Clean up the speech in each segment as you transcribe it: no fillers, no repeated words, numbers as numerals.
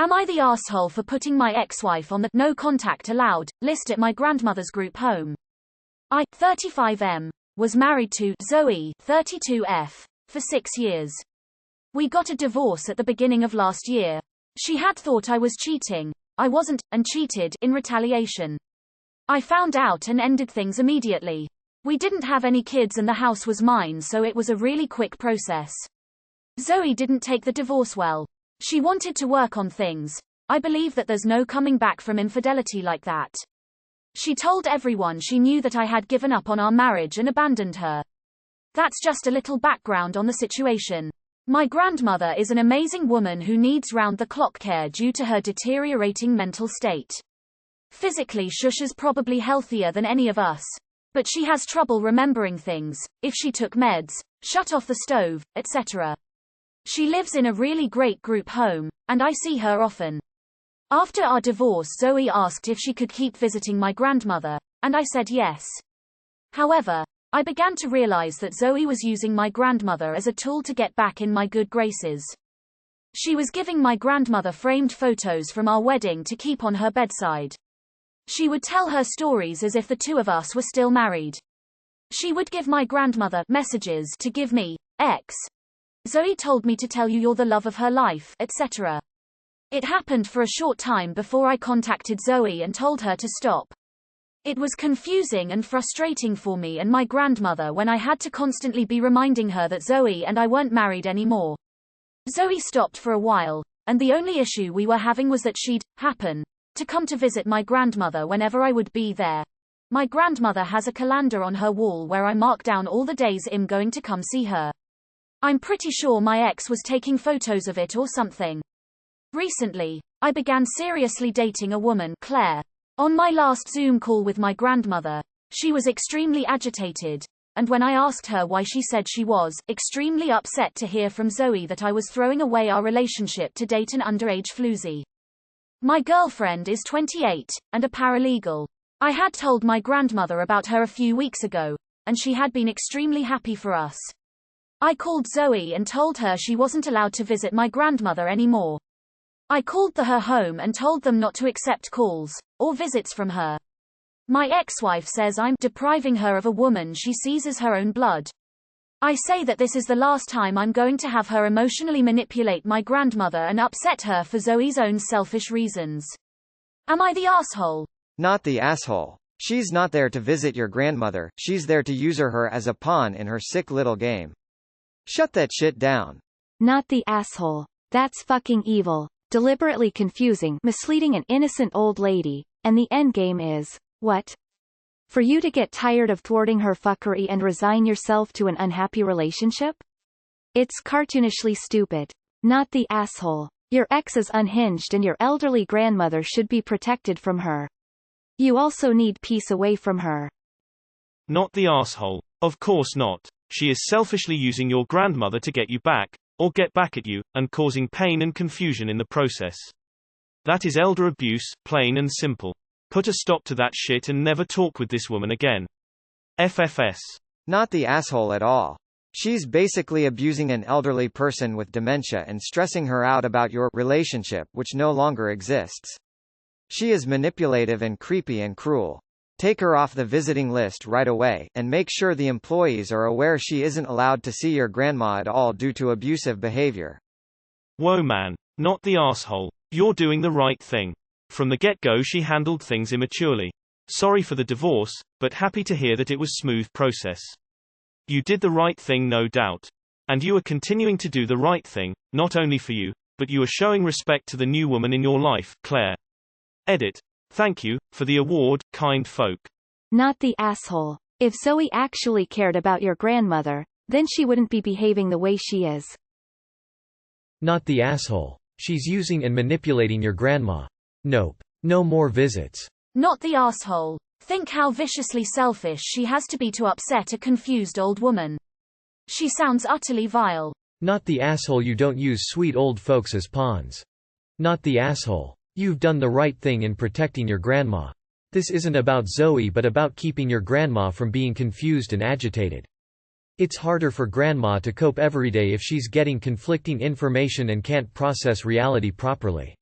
Am I the asshole for putting my ex-wife on the no contact allowed list at my grandmother's group home? I, 35M, was married to Zoe, 32F, for 6 years. We got a divorce at the beginning of last year. She had thought I was cheating. I wasn't, and cheated in retaliation. I found out and ended things immediately. We didn't have any kids and the house was mine, so it was a really quick process. Zoe didn't take the divorce well. She wanted to work on things. I believe that there's no coming back from infidelity like that. She told everyone she knew that I had given up on our marriage and abandoned her. That's just a little background on the situation. My grandmother is an amazing woman who needs round-the-clock care due to her deteriorating mental state. Physically, Shusha's probably healthier than any of us. But she has trouble remembering things, if she took meds, shut off the stove, etc. She lives in a really great group home, and I see her often. After our divorce, Zoe asked if she could keep visiting my grandmother, and I said yes. However, I began to realize that Zoe was using my grandmother as a tool to get back in my good graces. She was giving my grandmother framed photos from our wedding to keep on her bedside. She would tell her stories as if the two of us were still married. She would give my grandmother messages to give me, X. Zoe told me to tell you you're the love of her life, etc. It happened for a short time before I contacted Zoe and told her to stop. It was confusing and frustrating for me and my grandmother when I had to constantly be reminding her that Zoe and I weren't married anymore. Zoe stopped for a while, and the only issue we were having was that she'd happen to come to visit my grandmother whenever I would be there. My grandmother has a calendar on her wall where I mark down all the days I'm going to come see her. I'm pretty sure my ex was taking photos of it or something. Recently, I began seriously dating a woman, Claire. On my last Zoom call with my grandmother, she was extremely agitated, and when I asked her why, she said she was extremely upset to hear from Zoe that I was throwing away our relationship to date an underage floozy. My girlfriend is 28, and a paralegal. I had told my grandmother about her a few weeks ago, and she had been extremely happy for us. I called Zoe and told her she wasn't allowed to visit my grandmother anymore. I called her home and told them not to accept calls or visits from her. My ex-wife says I'm depriving her of a woman she sees as her own blood. I say that this is the last time I'm going to have her emotionally manipulate my grandmother and upset her for Zoe's own selfish reasons. Am I the asshole? Not the asshole. She's not there to visit your grandmother, she's there to use her as a pawn in her sick little game. Shut that shit down. Not the asshole. That's fucking evil. Deliberately confusing, misleading an innocent old lady, and the endgame is, what? For you to get tired of thwarting her fuckery and resign yourself to an unhappy relationship? It's cartoonishly stupid. Not the asshole. Your ex is unhinged and your elderly grandmother should be protected from her. You also need peace away from her. Not the asshole. Of course not. She is selfishly using your grandmother to get you back, or get back at you, and causing pain and confusion in the process. That is elder abuse, plain and simple. Put a stop to that shit and never talk with this woman again. FFS. Not the asshole at all. She's basically abusing an elderly person with dementia and stressing her out about your relationship, which no longer exists. She is manipulative and creepy and cruel. Take her off the visiting list right away, and make sure the employees are aware she isn't allowed to see your grandma at all due to abusive behavior. Whoa man. Not the asshole. You're doing the right thing. From the get-go she handled things immaturely. Sorry for the divorce, but happy to hear that it was a smooth process. You did the right thing, no doubt. And you are continuing to do the right thing, not only for you, but you are showing respect to the new woman in your life, Claire. Edit. Thank you for the award, kind folk. Not the asshole. If Zoe actually cared about your grandmother, then she wouldn't be behaving the way she is. Not the asshole. She's using and manipulating your grandma. Nope. No more visits. Not the asshole. Think how viciously selfish she has to be to upset a confused old woman. She sounds utterly vile. Not the asshole. You don't use sweet old folks as pawns. Not the asshole. You've done the right thing in protecting your grandma. This isn't about Zoe but about keeping your grandma from being confused and agitated. It's harder for grandma to cope every day if she's getting conflicting information and can't process reality properly.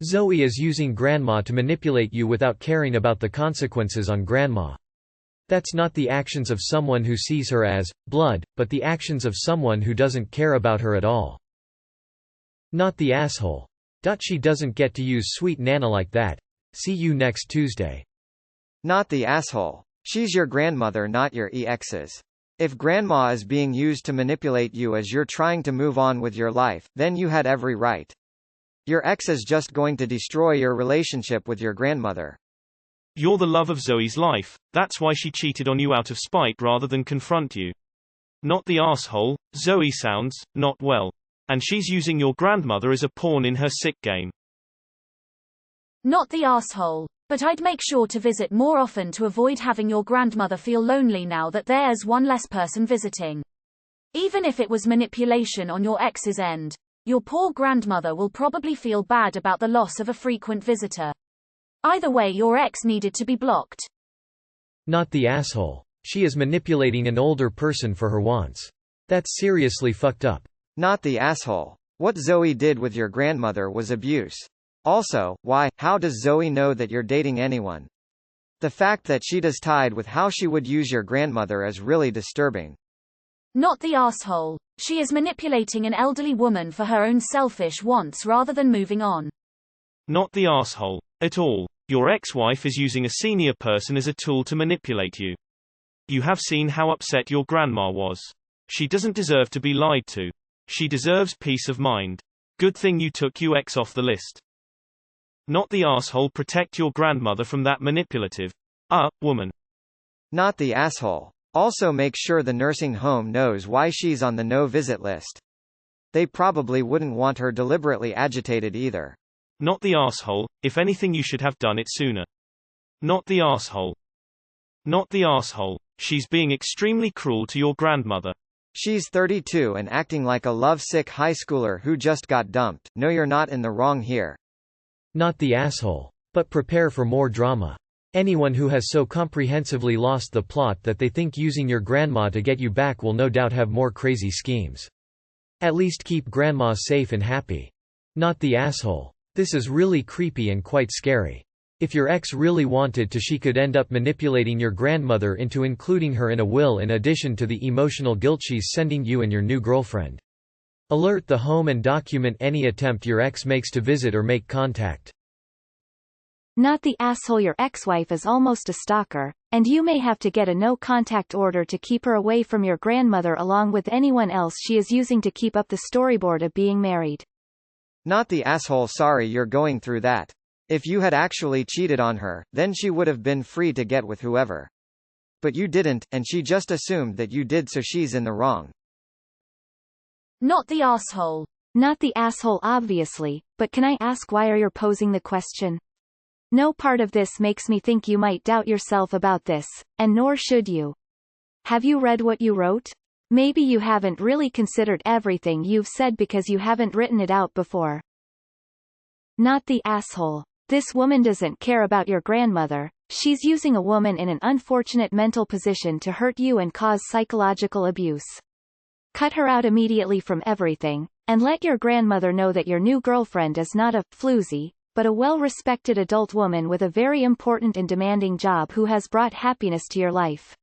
Zoe is using grandma to manipulate you without caring about the consequences on grandma. That's not the actions of someone who sees her as blood, but the actions of someone who doesn't care about her at all. Not the asshole. She doesn't get to use sweet Nana like that. See you next Tuesday. Not the asshole. She's your grandmother, not your ex's. If grandma is being used to manipulate you as you're trying to move on with your life, then you had every right. Your ex is just going to destroy your relationship with your grandmother. You're the love of Zoe's life, that's why she cheated on you out of spite rather than confront you. Not the asshole. Zoe sounds not well. And she's using your grandmother as a pawn in her sick game. Not the asshole. But I'd make sure to visit more often to avoid having your grandmother feel lonely now that there's one less person visiting. Even if it was manipulation on your ex's end, your poor grandmother will probably feel bad about the loss of a frequent visitor. Either way, your ex needed to be blocked. Not the asshole. She is manipulating an older person for her wants. That's seriously fucked up. Not the asshole. What Zoe did with your grandmother was abuse. Also, how does Zoe know that you're dating anyone? The fact that she does tied with how she would use your grandmother is really disturbing. Not the asshole. She is manipulating an elderly woman for her own selfish wants rather than moving on. Not the asshole. At all. Your ex-wife is using a senior person as a tool to manipulate you. You have seen how upset your grandma was. She doesn't deserve to be lied to. She deserves peace of mind. Good thing you took your ex off the list. Not the asshole. Protect your grandmother from that manipulative woman. Not the asshole. Also make sure the nursing home knows why she's on the no-visit list. They probably wouldn't want her deliberately agitated either. Not the asshole. If anything, you should have done it sooner. Not the asshole. Not the asshole. She's being extremely cruel to your grandmother. She's 32 and acting like a love-sick high schooler who just got dumped. No, you're not in the wrong here. Not the asshole. But prepare for more drama. Anyone who has so comprehensively lost the plot that they think using your grandma to get you back will no doubt have more crazy schemes. At least keep grandma safe and happy. Not the asshole. This is really creepy and quite scary. If your ex really wanted to, she could end up manipulating your grandmother into including her in a will in addition to the emotional guilt she's sending you and your new girlfriend. Alert the home and document any attempt your ex makes to visit or make contact. Not the asshole. Your ex-wife is almost a stalker, and you may have to get a no-contact order to keep her away from your grandmother along with anyone else she is using to keep up the storyboard of being married. Not the asshole. Sorry you're going through that. If you had actually cheated on her, then she would have been free to get with whoever. But you didn't, and she just assumed that you did, so she's in the wrong. Not the asshole. Not the asshole obviously, but can I ask why are you posing the question? No part of this makes me think you might doubt yourself about this, and nor should you. Have you read what you wrote? Maybe you haven't really considered everything you've said because you haven't written it out before. Not the asshole. This woman doesn't care about your grandmother. She's using a woman in an unfortunate mental position to hurt you and cause psychological abuse. Cut her out immediately from everything, and let your grandmother know that your new girlfriend is not a floozy, but a well-respected adult woman with a very important and demanding job who has brought happiness to your life.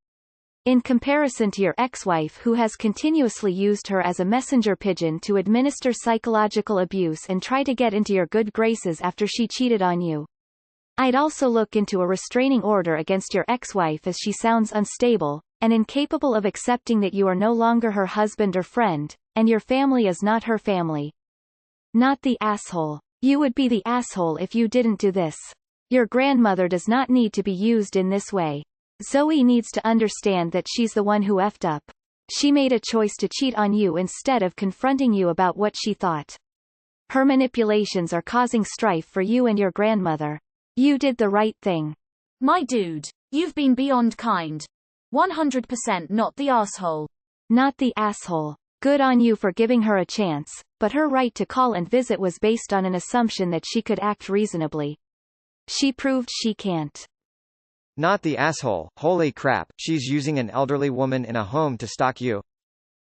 In comparison to your ex-wife who has continuously used her as a messenger pigeon to administer psychological abuse and try to get into your good graces after she cheated on you. I'd also look into a restraining order against your ex-wife as she sounds unstable, and incapable of accepting that you are no longer her husband or friend, and your family is not her family. Not the asshole. You would be the asshole if you didn't do this. Your grandmother does not need to be used in this way. Zoe needs to understand that she's the one who effed up. She made a choice to cheat on you instead of confronting you about what she thought. Her manipulations are causing strife for you and your grandmother. You did the right thing. My dude, you've been beyond kind. 100% not the asshole. Not the asshole. Good on you for giving her a chance, but her right to call and visit was based on an assumption that she could act reasonably. She proved she can't. Not the asshole. Holy crap, she's using an elderly woman in a home to stalk you.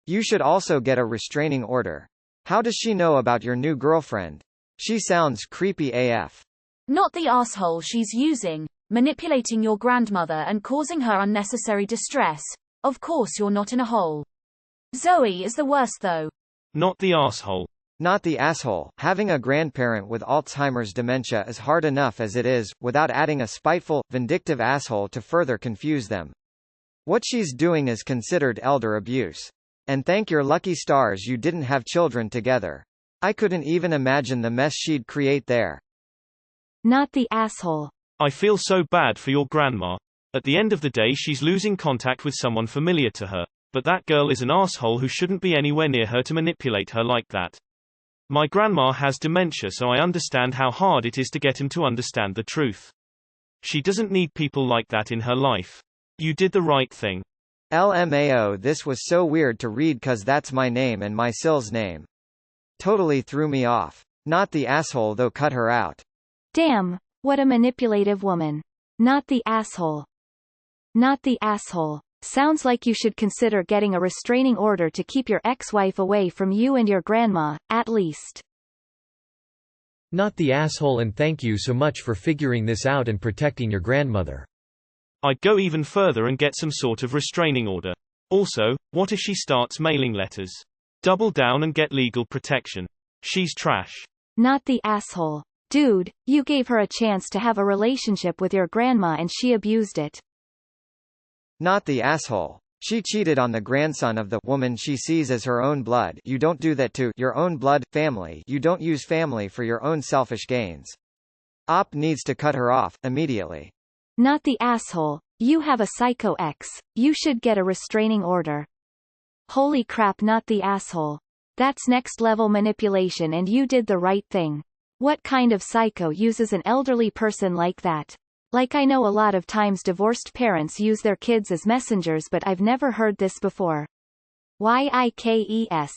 You should also get a restraining order. How does she know about your new girlfriend? She sounds creepy AF. Not the asshole she's using, manipulating your grandmother and causing her unnecessary distress. Of course you're not in a hole. Zoe is the worst though. Not the asshole. Not the asshole. Having a grandparent with Alzheimer's dementia is hard enough as it is, without adding a spiteful, vindictive asshole to further confuse them. What she's doing is considered elder abuse. And thank your lucky stars you didn't have children together. I couldn't even imagine the mess she'd create there. Not the asshole. I feel so bad for your grandma. At the end of the day she's losing contact with someone familiar to her, but that girl is an asshole who shouldn't be anywhere near her to manipulate her like that. My grandma has dementia, so I understand how hard it is to get him to understand the truth. She doesn't need people like that in her life. You did the right thing. LMAO, this was so weird to read cause that's my name and my Sil's name. Totally threw me off. Not the asshole though, cut her out. Damn, what a manipulative woman. Not the asshole. Not the asshole. Sounds like you should consider getting a restraining order to keep your ex-wife away from you and your grandma, at least. Not the asshole, and thank you so much for figuring this out and protecting your grandmother. I'd go even further and get some sort of restraining order. Also, what if she starts mailing letters? Double down and get legal protection. She's trash. Not the asshole. Dude, you gave her a chance to have a relationship with your grandma and she abused it. Not the asshole. She cheated on the grandson of the woman she sees as her own blood. You don't do that to your own blood family. You don't use family for your own selfish gains. Op needs to cut her off immediately. Not the asshole. You have a psycho ex. You should get a restraining order. Holy crap, not the asshole. That's next level manipulation and you did the right thing. What kind of psycho uses an elderly person like that? Like, I know a lot of times divorced parents use their kids as messengers, but I've never heard this before. Yikes.